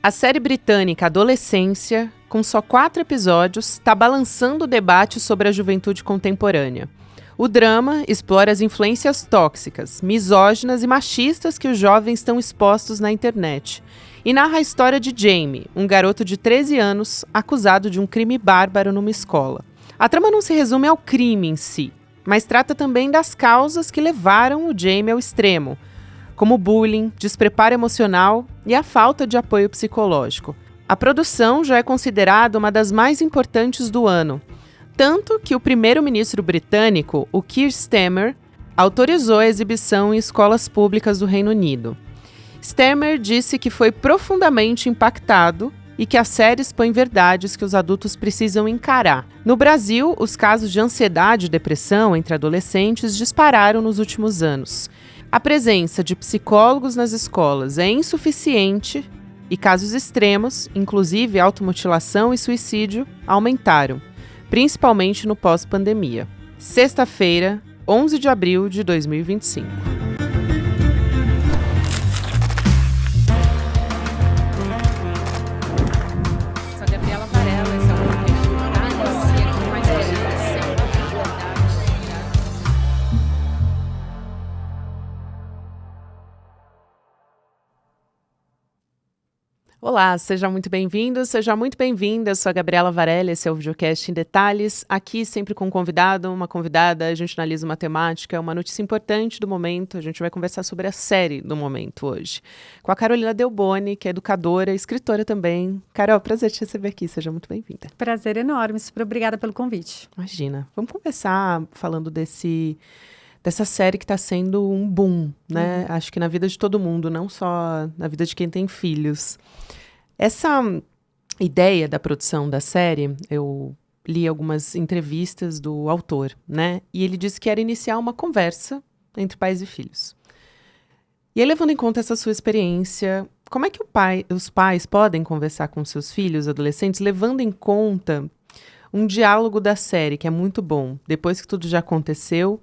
A série britânica Adolescência, com só 4 episódios, está balançando o debate sobre a juventude contemporânea. O drama explora as influências tóxicas, misóginas e machistas que os jovens estão expostos na internet. E narra a história de Jamie, um garoto de 13 anos acusado de um crime bárbaro numa escola. A trama não se resume ao crime em si, mas trata também das causas que levaram o Jamie ao extremo, como bullying, despreparo emocional e a falta de apoio psicológico. A produção já é considerada uma das mais importantes do ano, tanto que o primeiro-ministro britânico, o Keir Starmer, autorizou a exibição em escolas públicas do Reino Unido. Starmer disse que foi profundamente impactado e que a série expõe verdades que os adultos precisam encarar. No Brasil, os casos de ansiedade e depressão entre adolescentes dispararam nos últimos anos. A presença de psicólogos nas escolas é insuficiente e casos extremos, inclusive automutilação e suicídio, aumentaram, principalmente no pós-pandemia. Sexta-feira, 11 de abril de 2025. Olá, seja muito bem-vindo, seja muito bem-vinda. Eu sou a Gabriela Varelli, esse é o Videocast em Detalhes. Aqui sempre com um convidado, uma convidada, a gente analisa uma temática, uma notícia importante do momento. A gente vai conversar sobre a série do momento hoje. Com a Carolina Delboni, que é educadora e escritora também. Carol, prazer te receber aqui, seja muito bem-vinda. Prazer enorme, super obrigada pelo convite. Imagina. Vamos começar falando dessa série que está sendo um boom, né? Acho que na vida de todo mundo, não só na vida de quem tem filhos. Essa ideia da produção da série, eu li algumas entrevistas do autor, né? E ele disse que era iniciar uma conversa entre pais e filhos. E aí, levando em conta essa sua experiência, como é que os pais podem conversar com seus filhos, adolescentes, levando em conta um diálogo da série, que é muito bom. Depois que tudo já aconteceu,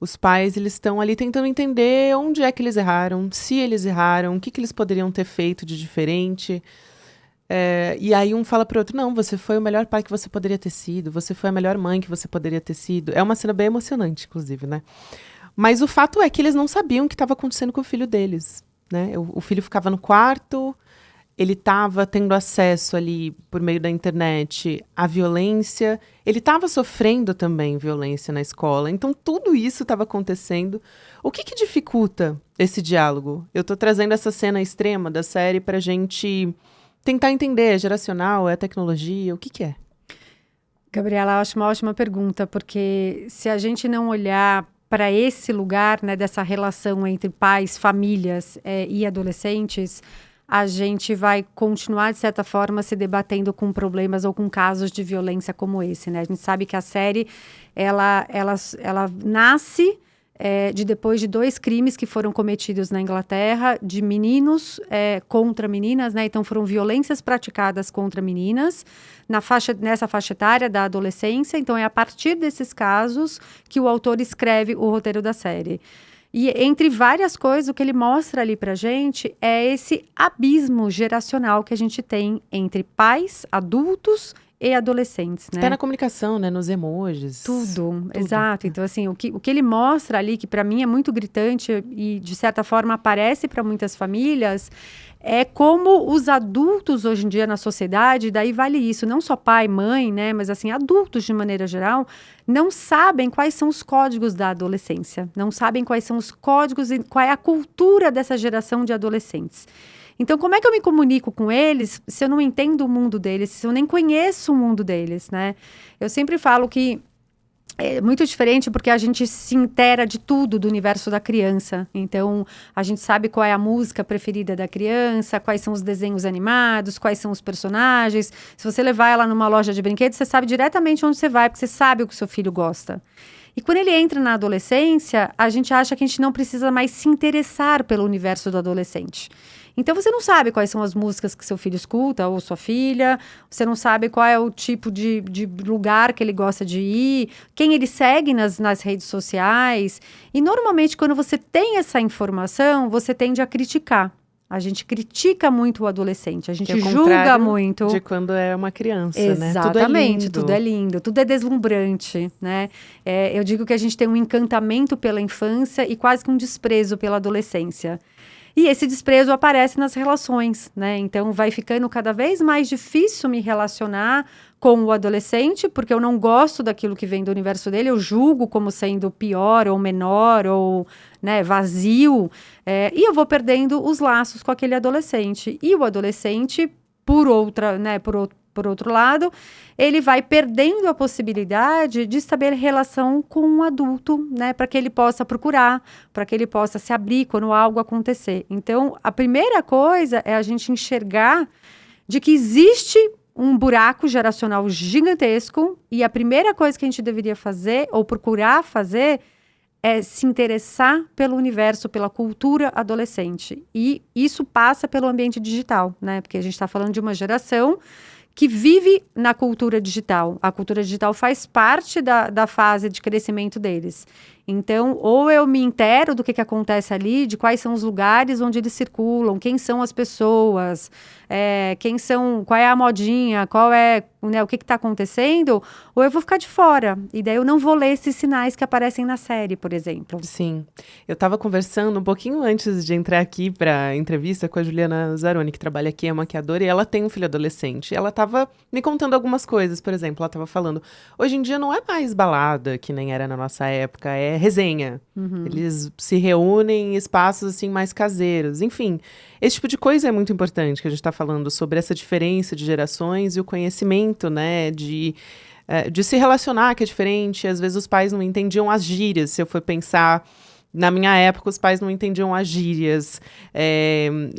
os pais, eles estão ali tentando entender onde é que eles erraram, se eles erraram, o que eles poderiam ter feito de diferente. E aí um fala para o outro, não, você foi o melhor pai que você poderia ter sido, você foi a melhor mãe que você poderia ter sido. É uma cena bem emocionante, inclusive, né? Mas o fato é que eles não sabiam o que estava acontecendo com o filho deles, né? O filho ficava no quarto, ele estava tendo acesso ali, por meio da internet, à violência. Ele estava sofrendo também violência na escola. Então, tudo isso estava acontecendo. O que dificulta esse diálogo? Eu estou trazendo essa cena extrema da série para a gente tentar entender. É geracional? É tecnologia? O que é? Gabriela, eu acho uma ótima pergunta, porque se a gente não olhar para esse lugar, né, dessa relação entre pais, famílias e adolescentes, a gente vai continuar, de certa forma, se debatendo com problemas ou com casos de violência como esse, né? A gente sabe que a série, ela nasce depois de 2 crimes que foram cometidos na Inglaterra, de meninos contra meninas, né? Então, foram violências praticadas contra meninas nessa faixa etária da adolescência. Então, é a partir desses casos que o autor escreve o roteiro da série. E entre várias coisas, o que ele mostra ali pra gente é esse abismo geracional que a gente tem entre pais, adultos e adolescentes, né? Até na comunicação, né? Nos emojis. Tudo. Exato. Então, assim, o que ele mostra ali, que pra mim é muito gritante e, de certa forma, aparece para muitas famílias, é como os adultos hoje em dia na sociedade, daí vale isso, não só pai, mãe, né, mas assim, adultos de maneira geral, não sabem quais são os códigos da adolescência, não sabem quais são os códigos e qual é a cultura dessa geração de adolescentes. Então, como é que eu me comunico com eles se eu não entendo o mundo deles, se eu nem conheço o mundo deles, né? Eu sempre falo que é muito diferente porque a gente se inteira de tudo do universo da criança. Então, a gente sabe qual é a música preferida da criança, quais são os desenhos animados, quais são os personagens. Se você levar ela numa loja de brinquedos, você sabe diretamente onde você vai, porque você sabe o que o seu filho gosta. E quando ele entra na adolescência, a gente acha que a gente não precisa mais se interessar pelo universo do adolescente. Então, você não sabe quais são as músicas que seu filho escuta, ou sua filha, você não sabe qual é o tipo de lugar que ele gosta de ir, quem ele segue nas redes sociais. E, normalmente, quando você tem essa informação, você tende a criticar. A gente critica muito o adolescente, a gente Que é o julga contrário muito. de quando é uma criança, né? Exatamente, tudo é lindo, tudo é deslumbrante, né? Eu digo que a gente tem um encantamento pela infância e quase que um desprezo pela adolescência. E esse desprezo aparece nas relações, né? Então, vai ficando cada vez mais difícil me relacionar com o adolescente, porque eu não gosto daquilo que vem do universo dele, eu julgo como sendo pior ou menor ou, né, vazio, e eu vou perdendo os laços com aquele adolescente. E o adolescente, por outro lado, ele vai perdendo a possibilidade de estabelecer relação com um adulto, né, para que ele possa procurar, para que ele possa se abrir quando algo acontecer. Então, a primeira coisa é a gente enxergar de que existe um buraco geracional gigantesco e a primeira coisa que a gente deveria fazer ou procurar fazer é se interessar pelo universo, pela cultura adolescente. E isso passa pelo ambiente digital, né? Porque a gente está falando de uma geração que vive na cultura digital. A cultura digital faz parte da fase de crescimento deles. Então, ou eu me intero do que acontece ali, de quais são os lugares onde eles circulam, quem são as pessoas, qual é a modinha, o que está acontecendo, ou eu vou ficar de fora. E daí eu não vou ler esses sinais que aparecem na série, por exemplo. Sim. Eu estava conversando um pouquinho antes de entrar aqui para a entrevista com a Juliana Zaroni, que trabalha aqui, é maquiadora, e ela tem um filho adolescente. Ela estava me contando algumas coisas, por exemplo, ela estava falando, hoje em dia não é mais balada, que nem era na nossa época, é resenha. Uhum. Eles se reúnem em espaços assim mais caseiros. Enfim, esse tipo de coisa é muito importante, que a gente está falando sobre essa diferença de gerações e o conhecimento, né, de se relacionar, que é diferente. Às vezes os pais não entendiam as gírias, se eu for pensar... Na minha época, os pais não entendiam as gírias,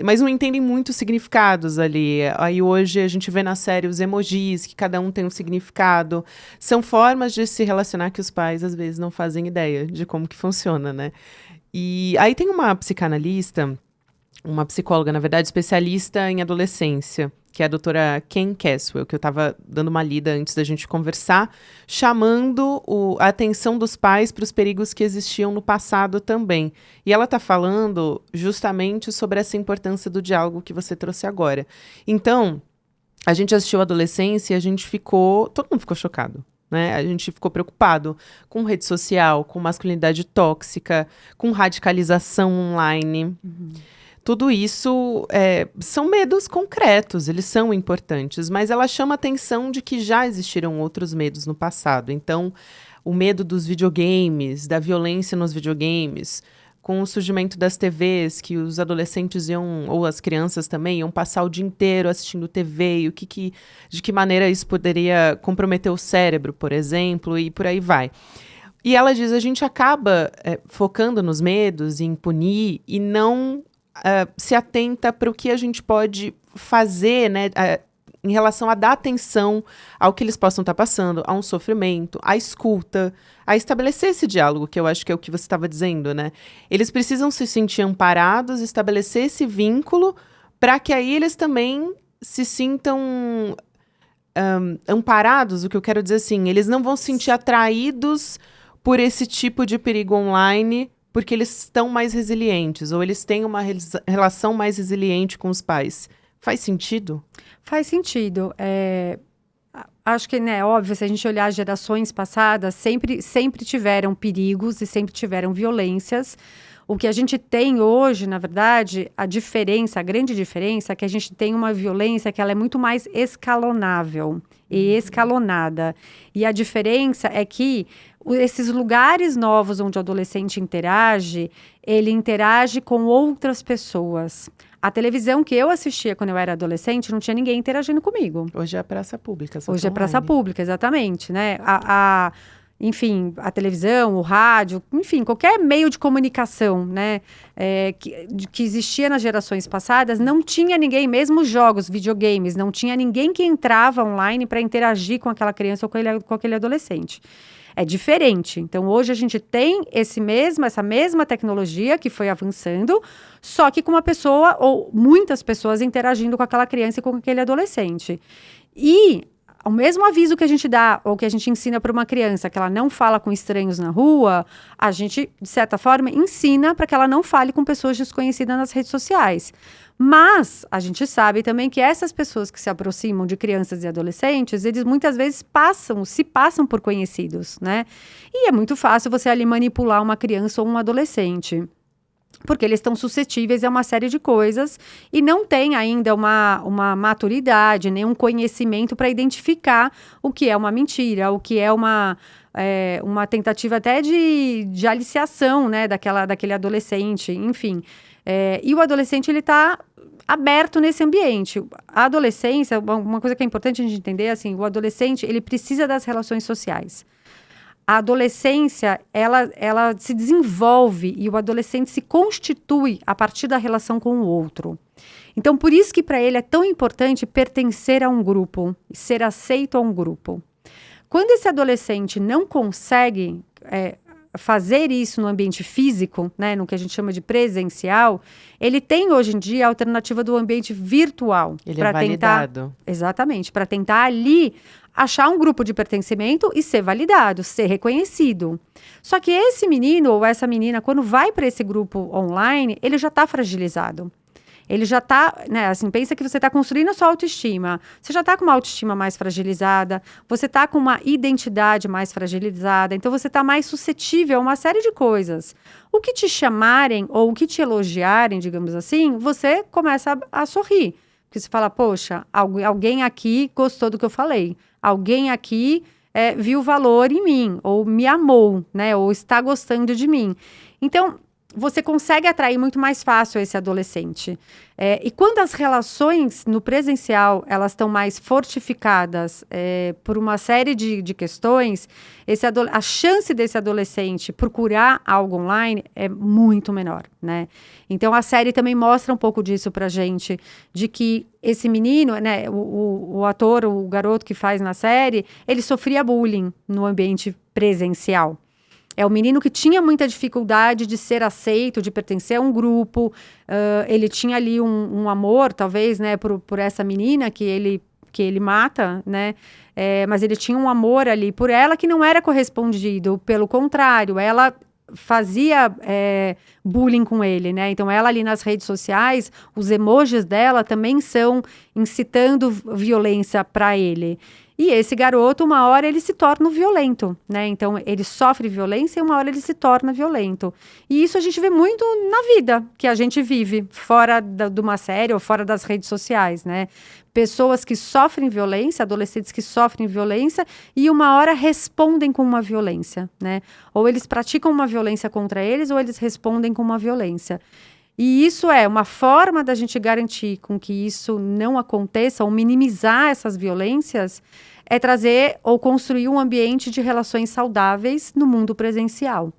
mas não entendem muitos significados ali. Aí hoje a gente vê na série os emojis, que cada um tem um significado. São formas de se relacionar que os pais, às vezes, não fazem ideia de como que funciona, né? E aí tem uma psicanalista, uma psicóloga, na verdade, especialista em adolescência, que é a doutora Ken Caswell, que eu estava dando uma lida antes da gente conversar, chamando a atenção dos pais para os perigos que existiam no passado também. E ela está falando justamente sobre essa importância do diálogo que você trouxe agora. Então, a gente assistiu a Adolescência e todo mundo ficou chocado. Né? A gente ficou preocupado com rede social, com masculinidade tóxica, com radicalização online. Uhum. Tudo isso são medos concretos, eles são importantes, mas ela chama a atenção de que já existiram outros medos no passado. Então, o medo dos videogames, da violência nos videogames, com o surgimento das TVs, que os adolescentes ou as crianças também, iam passar o dia inteiro assistindo TV, e de que maneira isso poderia comprometer o cérebro, por exemplo, e por aí vai. E ela diz, a gente acaba focando nos medos, em punir, e não... se atenta para o que a gente pode fazer, né, em relação a dar atenção ao que eles possam estar passando, a um sofrimento, à escuta, a estabelecer esse diálogo, que eu acho que é o que você estava dizendo, né? Eles precisam se sentir amparados, estabelecer esse vínculo, para que aí eles também se sintam amparados, o que eu quero dizer assim, eles não vão se sentir atraídos por esse tipo de perigo online, porque eles estão mais resilientes, ou eles têm uma relação mais resiliente com os pais. Faz sentido? Faz sentido. Acho que, né, óbvio, se a gente olhar as gerações passadas, sempre tiveram perigos e sempre tiveram violências. O que a gente tem hoje, na verdade, a grande diferença é que a gente tem uma violência que ela é muito mais escalonável e escalonada. E a diferença é que esses lugares novos onde o adolescente interage, ele interage com outras pessoas. A televisão que eu assistia quando eu era adolescente, não tinha ninguém interagindo comigo. Hoje é a praça pública. Hoje é praça pública, exatamente, né? Enfim, a televisão, o rádio, enfim, qualquer meio de comunicação, né, que existia nas gerações passadas, não tinha ninguém, mesmo jogos, videogames, não tinha ninguém que entrava online para interagir com aquela criança ou com aquele adolescente. É diferente. Então, hoje a gente tem essa mesma tecnologia que foi avançando, só que com uma pessoa ou muitas pessoas interagindo com aquela criança e com aquele adolescente. E o mesmo aviso que a gente dá, ou que a gente ensina para uma criança, que ela não fala com estranhos na rua, a gente, de certa forma, ensina para que ela não fale com pessoas desconhecidas nas redes sociais. Mas a gente sabe também que essas pessoas que se aproximam de crianças e adolescentes, eles muitas vezes se passam por conhecidos, né? E é muito fácil você ali manipular uma criança ou um adolescente, porque eles estão suscetíveis a uma série de coisas e não tem ainda uma maturidade, nem um conhecimento para identificar o que é uma mentira, o que é uma tentativa até de aliciação, né, daquele adolescente, enfim. E o adolescente, ele está aberto nesse ambiente. A adolescência, uma coisa que é importante a gente entender, assim, o adolescente, ele precisa das relações sociais. A adolescência, ela se desenvolve e o adolescente se constitui a partir da relação com o outro. Então, por isso que para ele é tão importante pertencer a um grupo, ser aceito a um grupo. Quando esse adolescente não consegue fazer isso no ambiente físico, né, no que a gente chama de presencial, ele tem hoje em dia a alternativa do ambiente virtual. Ele é validado. Exatamente, para tentar ali achar um grupo de pertencimento e ser validado, ser reconhecido. Só que esse menino ou essa menina, quando vai para esse grupo online, ele já está fragilizado. Ele já está, né, assim, pensa que você está construindo a sua autoestima. Você já está com uma autoestima mais fragilizada, você está com uma identidade mais fragilizada, então você está mais suscetível a uma série de coisas. O que te chamarem ou o que te elogiarem, digamos assim, você começa a sorrir. Porque você fala, poxa, alguém aqui gostou do que eu falei. Alguém aqui viu valor em mim, ou me amou, né, ou está gostando de mim. Então, você consegue atrair muito mais fácil esse adolescente. E quando as relações no presencial, elas estão mais fortificadas por uma série de questões, a chance desse adolescente procurar algo online é muito menor, né? Então, a série também mostra um pouco disso pra gente, de que esse menino, né, o ator, o garoto que faz na série, ele sofria bullying no ambiente presencial. É um menino que tinha muita dificuldade de ser aceito, de pertencer a um grupo. Ele tinha ali um amor, talvez, né, por essa menina que ele mata, né? Mas ele tinha um amor ali por ela que não era correspondido. Pelo contrário, ela fazia bullying com ele, né? Então, ela ali nas redes sociais, os emojis dela também são incitando violência para ele. E esse garoto, uma hora, ele se torna violento, né? Então, ele sofre violência e uma hora ele se torna violento. E isso a gente vê muito na vida que a gente vive, fora de uma série ou fora das redes sociais, né? Pessoas que sofrem violência, adolescentes que sofrem violência e uma hora respondem com uma violência, né? Ou eles praticam uma violência contra eles ou eles respondem com uma violência. E isso é uma forma da gente garantir com que isso não aconteça ou minimizar essas violências, é trazer ou construir um ambiente de relações saudáveis no mundo presencial.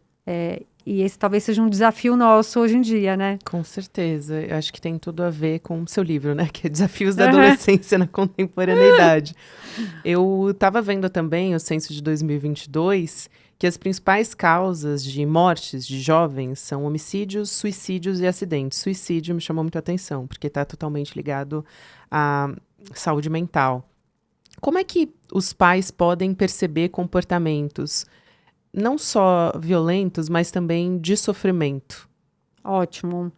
E esse talvez seja um desafio nosso hoje em dia, né? Com certeza. Eu acho que tem tudo a ver com o seu livro, né? Que é Desafios da Adolescência na Contemporaneidade. Eu estava vendo também o censo de 2022, que as principais causas de mortes de jovens são homicídios, suicídios e acidentes. Suicídio me chamou muito a atenção, porque está totalmente ligado à saúde mental. Como é que os pais podem perceber comportamentos não só violentos, mas também de sofrimento? Ótimo.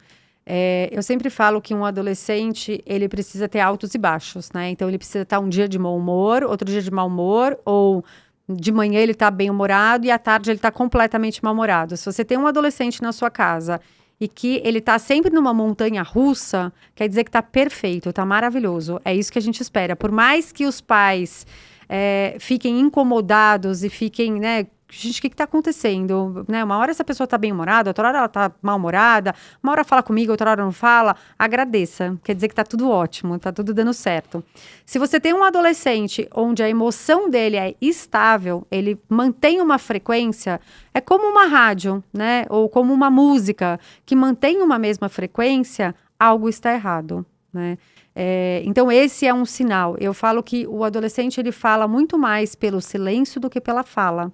Eu sempre falo que um adolescente, ele precisa ter altos e baixos, né? Então, ele precisa estar um dia de bom humor, outro dia de mau humor, ou de manhã ele está bem-humorado e à tarde ele está completamente mal-humorado. Se você tem um adolescente na sua casa e que ele está sempre numa montanha russa, quer dizer que está perfeito, está maravilhoso. É isso que a gente espera. Por mais que os pais fiquem incomodados e fiquem, né, gente, o que está acontecendo? Né? Uma hora essa pessoa está bem-humorada, outra hora ela está mal-humorada, uma hora fala comigo, outra hora não fala. Agradeça, quer dizer que está tudo ótimo, está tudo dando certo. Se você tem um adolescente onde a emoção dele é estável, ele mantém uma frequência, é como uma rádio, né? Ou como uma música que mantém uma mesma frequência, algo está errado, né? Então, esse é um sinal. Eu falo que o adolescente, ele fala muito mais pelo silêncio do que pela fala.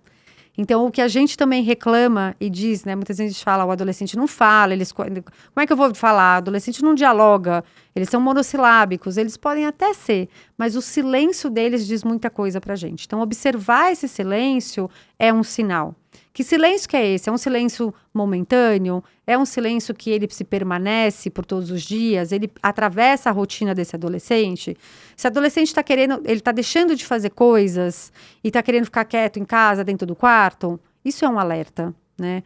Então, o que a gente também reclama e diz, né? Muitas vezes a gente fala, o adolescente não fala, como é que eu vou falar? O adolescente não dialoga, eles são monossilábicos, eles podem até ser, mas o silêncio deles diz muita coisa pra gente. Então, observar esse silêncio é um sinal. Que silêncio que é esse? É um silêncio momentâneo? É um silêncio que ele se permanece por todos os dias? Ele atravessa a rotina desse adolescente? Se o adolescente está querendo, ele está deixando de fazer coisas e está querendo ficar quieto em casa, dentro do quarto, isso é um alerta, né?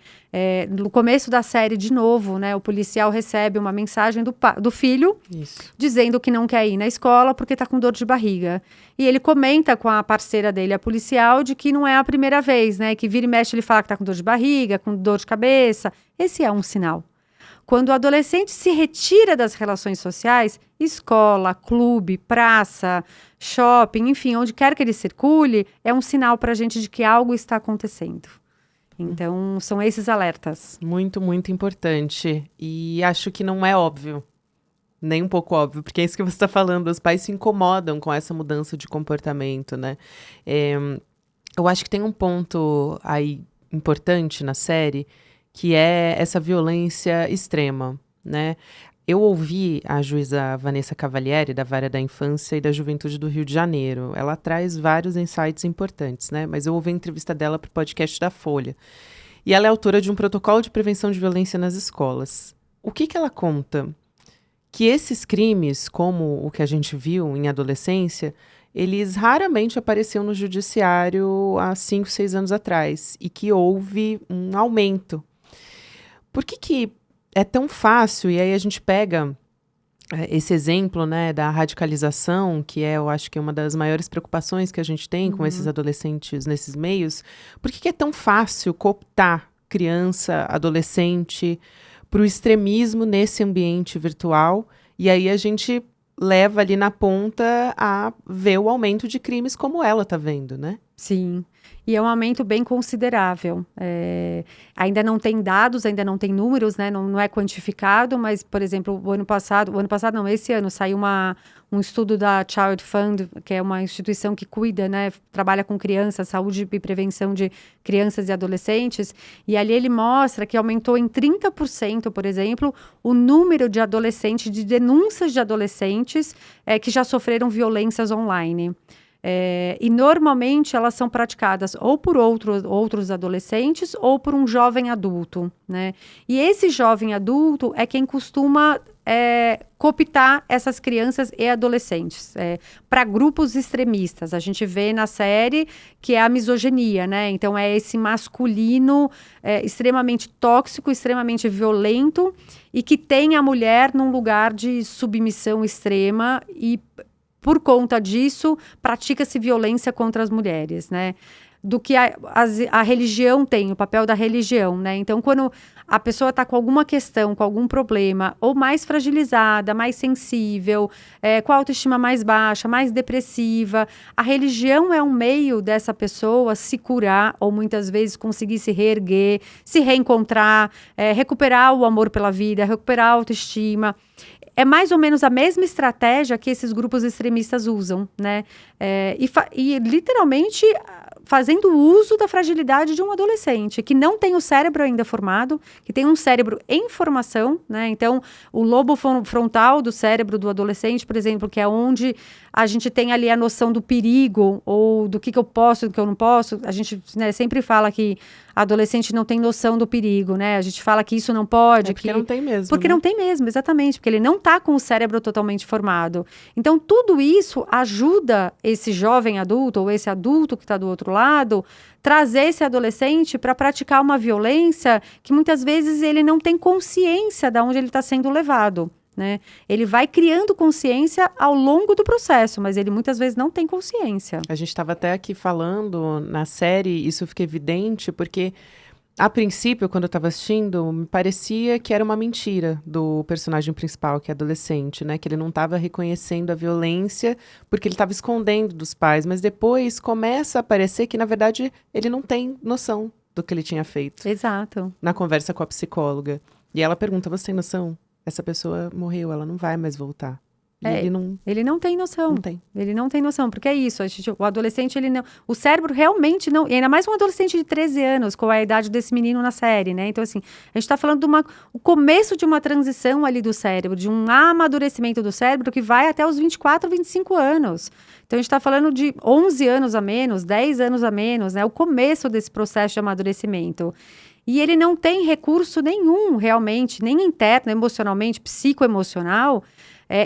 No começo da série, de novo, né, o policial recebe uma mensagem do filho dizendo que não quer ir na escola porque está com dor de barriga. E ele comenta com a parceira dele, a policial, de que não é a primeira vez, né? Que vira e mexe, ele fala que está com dor de barriga, com dor de cabeça. Esse é um sinal. Quando o adolescente se retira das relações sociais, escola, clube, praça, shopping, enfim, onde quer que ele circule, é um sinal para a gente de que algo está acontecendo. Então, são esses alertas. Muito, muito importante. E acho que não é óbvio. Nem um pouco óbvio, porque é isso que você está falando. Os pais se incomodam com essa mudança de comportamento, né? Eu acho que tem um ponto aí importante na série, que é essa violência extrema, né? Eu ouvi a juíza Vanessa Cavalieri, da Vara da Infância e da Juventude do Rio de Janeiro. Ela traz vários insights importantes, né? Mas eu ouvi a entrevista dela para o podcast da Folha. E ela é autora de um protocolo de prevenção de violência nas escolas. O que ela conta? Que esses crimes, como o que a gente viu em adolescência, eles raramente apareciam no judiciário há 5, 6 anos atrás. E que houve um aumento. Por que é tão fácil? E aí a gente pega esse exemplo, né, da radicalização, que eu acho que é uma das maiores preocupações que a gente tem com esses adolescentes nesses meios. Por que é tão fácil cooptar criança, adolescente, para o extremismo nesse ambiente virtual? E aí a gente leva ali na ponta a ver o aumento de crimes como ela está vendo, né? Sim, e é um aumento bem considerável. Ainda não tem dados, ainda não tem números, né? Não é quantificado, mas, por exemplo, esse ano saiu um estudo da Child Fund, que é uma instituição que cuida, né? Trabalha com crianças, saúde e prevenção de crianças e adolescentes, e ali ele mostra que aumentou em 30%, por exemplo, o número de adolescentes, de denúncias de adolescentes que já sofreram violências online. E normalmente elas são praticadas ou por outros adolescentes ou por um jovem adulto, né? E esse jovem adulto é quem costuma cooptar essas crianças e adolescentes para grupos extremistas. A gente vê na série que é a misoginia, né? Então é esse masculino extremamente tóxico, extremamente violento e que tem a mulher num lugar de submissão extrema e por conta disso, pratica-se violência contra as mulheres, né? Do que a religião tem, o papel da religião, né? Então, quando a pessoa está com alguma questão, com algum problema, ou mais fragilizada, mais sensível, com a autoestima mais baixa, mais depressiva, a religião é um meio dessa pessoa se curar, ou muitas vezes conseguir se reerguer, se reencontrar, recuperar o amor pela vida, recuperar a autoestima. É mais ou menos a mesma estratégia que esses grupos extremistas usam, né? E literalmente fazendo uso da fragilidade de um adolescente que não tem o cérebro ainda formado, que tem um cérebro em formação, né? Então, o lobo frontal do cérebro do adolescente, por exemplo, que é onde a gente tem ali a noção do perigo ou do que eu posso, do que eu não posso. A gente, né, sempre fala que adolescente não tem noção do perigo, né? A gente fala que isso não pode. Porque não tem mesmo. Porque não tem mesmo, exatamente. Porque ele não está com o cérebro totalmente formado. Então, tudo isso ajuda esse jovem adulto ou esse adulto que está do outro lado trazer esse adolescente para praticar uma violência que muitas vezes ele não tem consciência de onde ele está sendo levado, né? Ele vai criando consciência ao longo do processo, mas ele muitas vezes não tem consciência. A gente estava até aqui falando na série, isso fica evidente, porque a princípio, quando eu estava assistindo, me parecia que era uma mentira do personagem principal, que é adolescente, né? Que ele não estava reconhecendo a violência porque ele estava escondendo dos pais. Mas depois começa a aparecer que, na verdade, ele não tem noção do que ele tinha feito. Exato. Na conversa com a psicóloga. E ela pergunta, você tem noção? Essa pessoa morreu, ela não vai mais voltar. E ele não... Ele não tem noção. Não tem. Ele não tem noção, porque é isso. O adolescente, ele não... O cérebro realmente não... E ainda mais um adolescente de 13 anos, com a idade desse menino na série, né? Então, assim, a gente tá falando de o começo de uma transição ali do cérebro, de um amadurecimento do cérebro que vai até os 24, 25 anos. Então, a gente tá falando de 11 anos a menos, 10 anos a menos, né? O começo desse processo de amadurecimento. E ele não tem recurso nenhum, realmente, nem interno, emocionalmente, psicoemocional,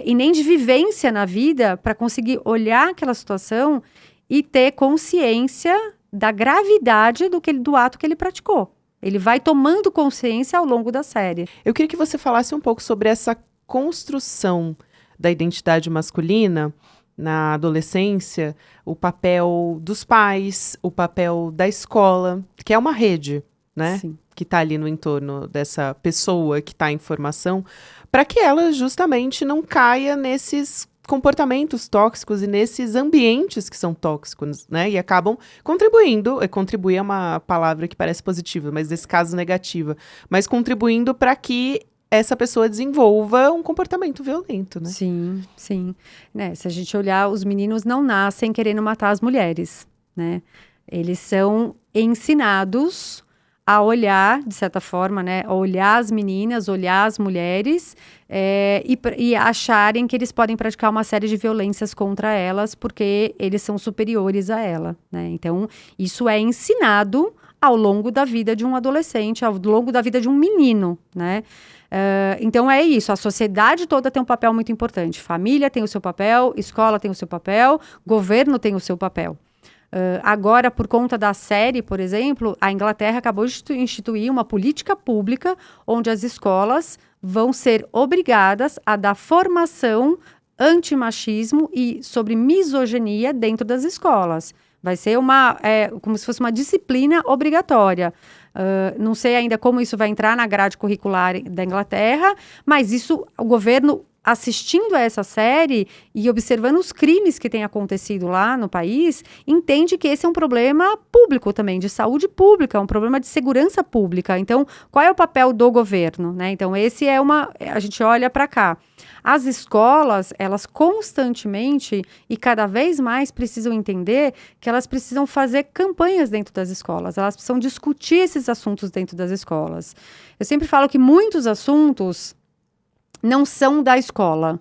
e nem de vivência na vida para conseguir olhar aquela situação e ter consciência da gravidade do ato que ele praticou. Ele vai tomando consciência ao longo da série. Eu queria que você falasse um pouco sobre essa construção da identidade masculina na adolescência, o papel dos pais, o papel da escola, que é uma rede, né? Sim. Que está ali no entorno dessa pessoa que está em formação, para que ela justamente não caia nesses comportamentos tóxicos e nesses ambientes que são tóxicos, né? E acabam contribuindo, contribuir é uma palavra que parece positiva, mas nesse caso negativa, mas contribuindo para que essa pessoa desenvolva um comportamento violento, né? Sim, sim. Né, se a gente olhar, os meninos não nascem querendo matar as mulheres, né? Eles são ensinados a olhar, de certa forma, né? A olhar as meninas, olhar as mulheres e acharem que eles podem praticar uma série de violências contra elas porque eles são superiores a ela, né? Então, isso é ensinado ao longo da vida de um adolescente, ao longo da vida de um menino, né? Então, é isso. A sociedade toda tem um papel muito importante. Família tem o seu papel, escola tem o seu papel, governo tem o seu papel. Agora, por conta da série, por exemplo, a Inglaterra acabou de instituir uma política pública onde as escolas vão ser obrigadas a dar formação antimachismo e sobre misoginia dentro das escolas. Vai ser como se fosse uma disciplina obrigatória. Não sei ainda como isso vai entrar na grade curricular da Inglaterra, mas isso, o governo, assistindo a essa série e observando os crimes que têm acontecido lá no país, entende que esse é um problema público também, de saúde pública, um problema de segurança pública. Então, qual é o papel do governo, né? Então, a gente olha para cá. As escolas, elas constantemente e cada vez mais precisam entender que elas precisam fazer campanhas dentro das escolas, elas precisam discutir esses assuntos dentro das escolas. Eu sempre falo que muitos assuntos não são da escola,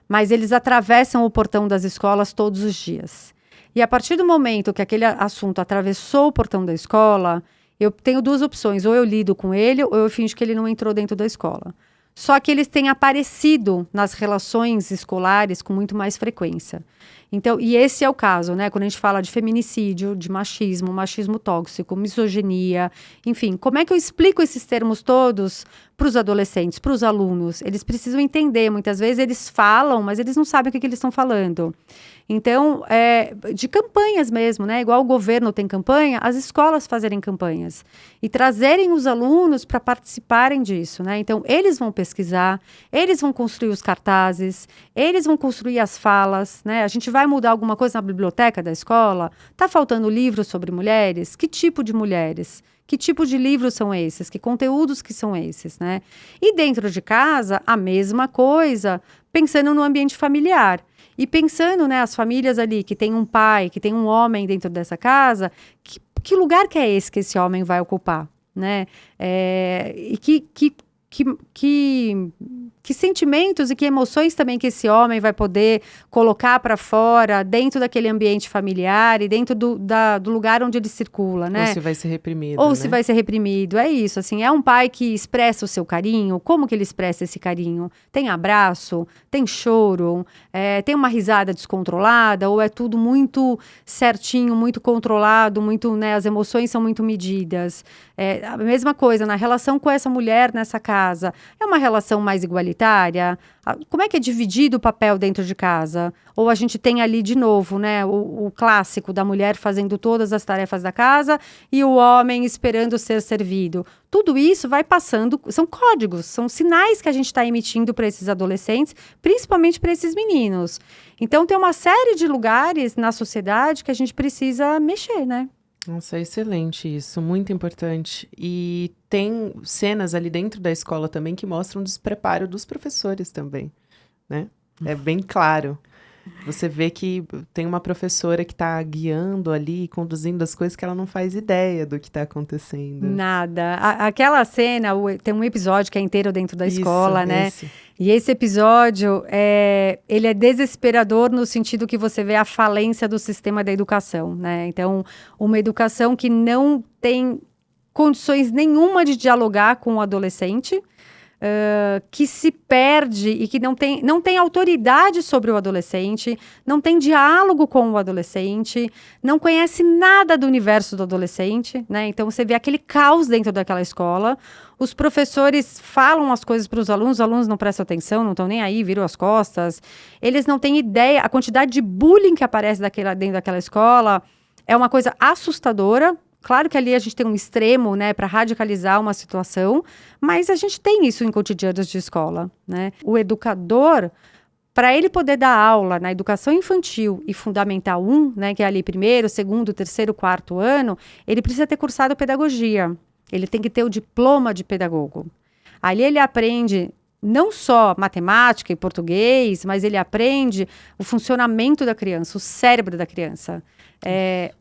mas eles atravessam o portão das escolas todos os dias. E a partir do momento que aquele assunto atravessou o portão da escola, eu tenho duas opções, ou eu lido com ele, ou eu finjo que ele não entrou dentro da escola. Só que eles têm aparecido nas relações escolares com muito mais frequência. Então, e esse é o caso, né? Quando a gente fala de feminicídio, de machismo tóxico, misoginia, enfim, como é que eu explico esses termos todos para os adolescentes, para os alunos? Eles precisam entender, muitas vezes eles falam, mas eles não sabem o que eles estão falando. Então, de campanhas mesmo, né? Igual o governo tem campanha, as escolas fazerem campanhas e trazerem os alunos para participarem disso, né? Então, eles vão pesquisar, eles vão construir os cartazes, eles vão construir as falas, né? A gente vai mudar alguma coisa na biblioteca da escola? Tá faltando livros sobre mulheres? Que tipo de mulheres? Que tipo de livros são esses? Que conteúdos que são esses, né? E dentro de casa, a mesma coisa, pensando no ambiente familiar. E pensando, né, as famílias ali que tem um pai, que tem um homem dentro dessa casa, que lugar que é esse homem vai ocupar, né? E que sentimentos e que emoções também que esse homem vai poder colocar para fora dentro daquele ambiente familiar e dentro do lugar onde ele circula, né? Ou se vai ser reprimido, Ou né? se vai ser reprimido, é isso, assim, é um pai que expressa o seu carinho, como que ele expressa esse carinho? Tem abraço, tem choro, tem uma risada descontrolada, ou é tudo muito certinho, muito controlado, muito, né, as emoções são muito medidas. A mesma coisa, na relação com essa mulher nessa casa, é uma relação mais igualitária? Como é que é dividido o papel dentro de casa? Ou a gente tem ali de novo, né, o clássico da mulher fazendo todas as tarefas da casa e o homem esperando ser servido. Tudo isso vai passando, são códigos, são sinais que a gente está emitindo para esses adolescentes, principalmente para esses meninos. Então, tem uma série de lugares na sociedade que a gente precisa mexer, né? Nossa, é excelente isso, muito importante. E tem cenas ali dentro da escola também que mostram o despreparo dos professores também, né? É bem claro. Você vê que tem uma professora que está guiando ali, conduzindo as coisas que ela não faz ideia do que está acontecendo. Nada. Aquela cena, tem um episódio que é inteiro dentro da escola, né? Esse. E esse episódio, ele é desesperador no sentido que você vê a falência do sistema da educação, né? Então, uma educação que não tem condições nenhuma de dialogar com o adolescente, que se perde e que não tem autoridade sobre o adolescente, não tem diálogo com o adolescente, não conhece nada do universo do adolescente, né? Então, você vê aquele caos dentro daquela escola. Os professores falam as coisas para os alunos não prestam atenção, não estão nem aí, viram as costas. Eles não têm ideia, a quantidade de bullying que aparece dentro daquela escola é uma coisa assustadora. Claro que ali a gente tem um extremo, né, para radicalizar uma situação, mas a gente tem isso em cotidianos de escola, né? O educador, para ele poder dar aula na educação infantil e fundamental 1, né, que é ali primeiro, segundo, terceiro, quarto ano, ele precisa ter cursado pedagogia. Ele tem que ter o diploma de pedagogo. Ali ele aprende não só matemática e português, mas ele aprende o funcionamento da criança, o cérebro da criança.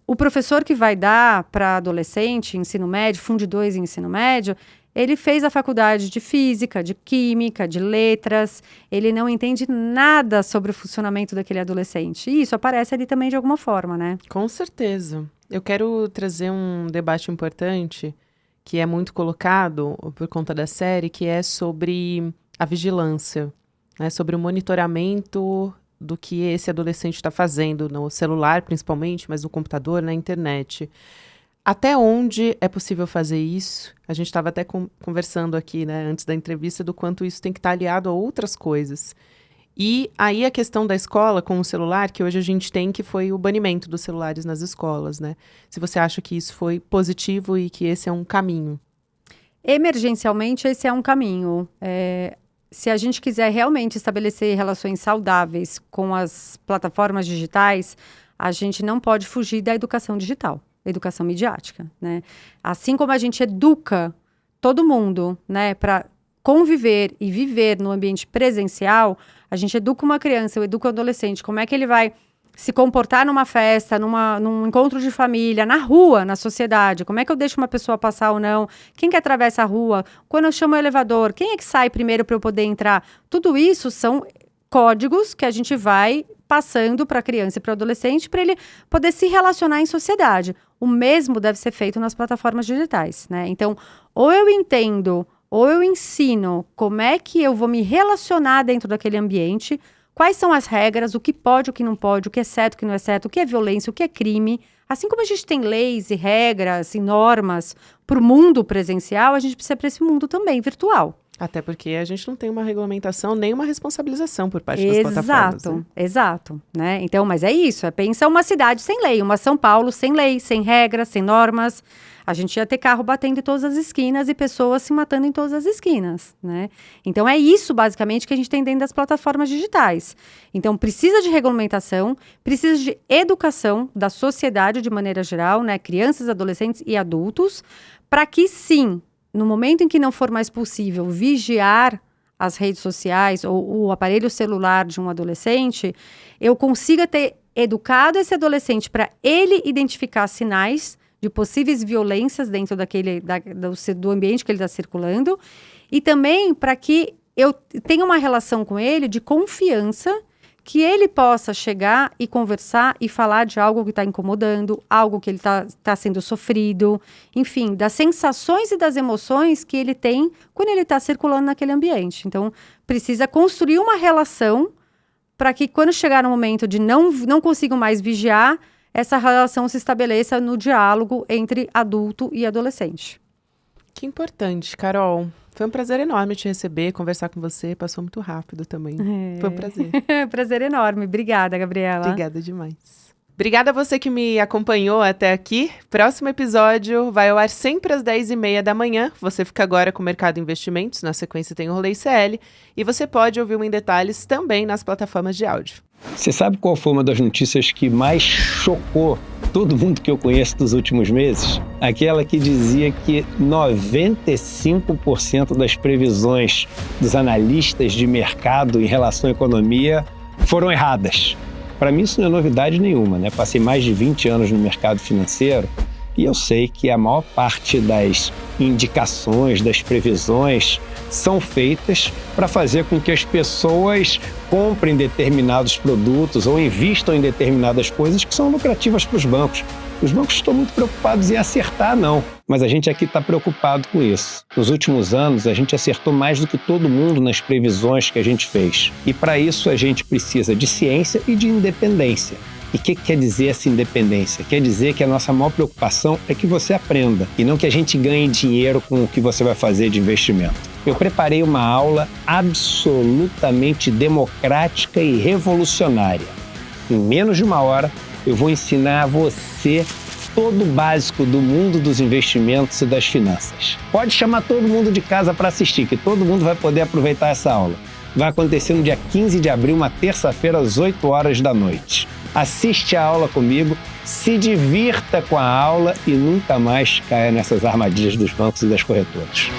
O professor que vai dar para adolescente, ensino médio, Fundo 2 em ensino médio, ele fez a faculdade de física, de química, de letras, ele não entende nada sobre o funcionamento daquele adolescente. E isso aparece ali também de alguma forma, né? Com certeza. Eu quero trazer um debate importante, que é muito colocado por conta da série, que é sobre a vigilância, né? Sobre o monitoramento do que esse adolescente está fazendo, no celular principalmente, mas no computador, na internet. Até onde é possível fazer isso? A gente estava até conversando aqui, né, antes da entrevista, do quanto isso tem que estar aliado a outras coisas. E aí a questão da escola com o celular, que hoje a gente tem, que foi o banimento dos celulares nas escolas, né? Se você acha que isso foi positivo e que esse é um caminho. Emergencialmente, esse é um caminho. Se a gente quiser realmente estabelecer relações saudáveis com as plataformas digitais, a gente não pode fugir da educação digital, educação midiática, né? Assim como a gente educa todo mundo, né, para conviver e viver no ambiente presencial, a gente educa uma criança, eu educo um adolescente, como é que ele vai se comportar numa festa, num encontro de família, na rua, na sociedade. Como é que eu deixo uma pessoa passar ou não? Quem que atravessa a rua? Quando eu chamo o elevador, quem é que sai primeiro para eu poder entrar? Tudo isso são códigos que a gente vai passando para a criança e para o adolescente para ele poder se relacionar em sociedade. O mesmo deve ser feito nas plataformas digitais, né? Então, ou eu entendo, ou eu ensino como é que eu vou me relacionar dentro daquele ambiente. Quais são as regras, o que pode, o que não pode, o que é certo, o que não é certo, o que é violência, o que é crime. Assim como a gente tem leis e regras e normas para o mundo presencial, a gente precisa para esse mundo também virtual. Até porque a gente não tem uma regulamentação nem uma responsabilização por parte das plataformas. Exato, né? Exato, né? Então, mas é isso, pensa uma cidade sem lei, uma São Paulo sem lei, sem regras, sem normas. A gente ia ter carro batendo em todas as esquinas e pessoas se matando em todas as esquinas, né? Então, é isso, basicamente, que a gente tem dentro das plataformas digitais. Então, precisa de regulamentação, precisa de educação da sociedade de maneira geral, né? Crianças, adolescentes e adultos, para que, sim, no momento em que não for mais possível vigiar as redes sociais ou o aparelho celular de um adolescente, eu consiga ter educado esse adolescente para ele identificar sinais de possíveis violências dentro do ambiente que ele está circulando, e também para que eu tenha uma relação com ele de confiança, que ele possa chegar e conversar e falar de algo que está incomodando, algo que ele está sendo sofrido, enfim, das sensações e das emoções que ele tem quando ele está circulando naquele ambiente. Então, precisa construir uma relação para que quando chegar no momento de não consigo mais vigiar, essa relação se estabeleça no diálogo entre adulto e adolescente. Que importante, Carol. Foi um prazer enorme te receber, conversar com você. Passou muito rápido também. Foi um prazer. Prazer enorme. Obrigada, Gabriela. Obrigada demais. Obrigada a você que me acompanhou até aqui. Próximo episódio vai ao ar sempre às 10h30 da manhã. Você fica agora com o Mercado Investimentos. Na sequência tem o Rolê CL. E você pode ouvir Em Detalhes também nas plataformas de áudio. Você sabe qual foi uma das notícias que mais chocou todo mundo que eu conheço dos últimos meses, aquela que dizia que 95% das previsões dos analistas de mercado em relação à economia foram erradas. Para mim isso não é novidade nenhuma, né? Passei mais de 20 anos no mercado financeiro e eu sei que a maior parte das indicações, das previsões, são feitas para fazer com que as pessoas comprem determinados produtos ou invistam em determinadas coisas que são lucrativas para os bancos. Os bancos estão muito preocupados em acertar, não. Mas a gente aqui está preocupado com isso. Nos últimos anos, a gente acertou mais do que todo mundo nas previsões que a gente fez. E para isso, a gente precisa de ciência e de independência. E o que quer dizer essa independência? Quer dizer que a nossa maior preocupação é que você aprenda e não que a gente ganhe dinheiro com o que você vai fazer de investimento. Eu preparei uma aula absolutamente democrática e revolucionária. Em menos de uma hora, eu vou ensinar a você todo o básico do mundo dos investimentos e das finanças. Pode chamar todo mundo de casa para assistir, que todo mundo vai poder aproveitar essa aula. Vai acontecer no dia 15 de abril, uma terça-feira, às 8 horas da noite. Assiste a aula comigo, se divirta com a aula e nunca mais caia nessas armadilhas dos bancos e das corretoras.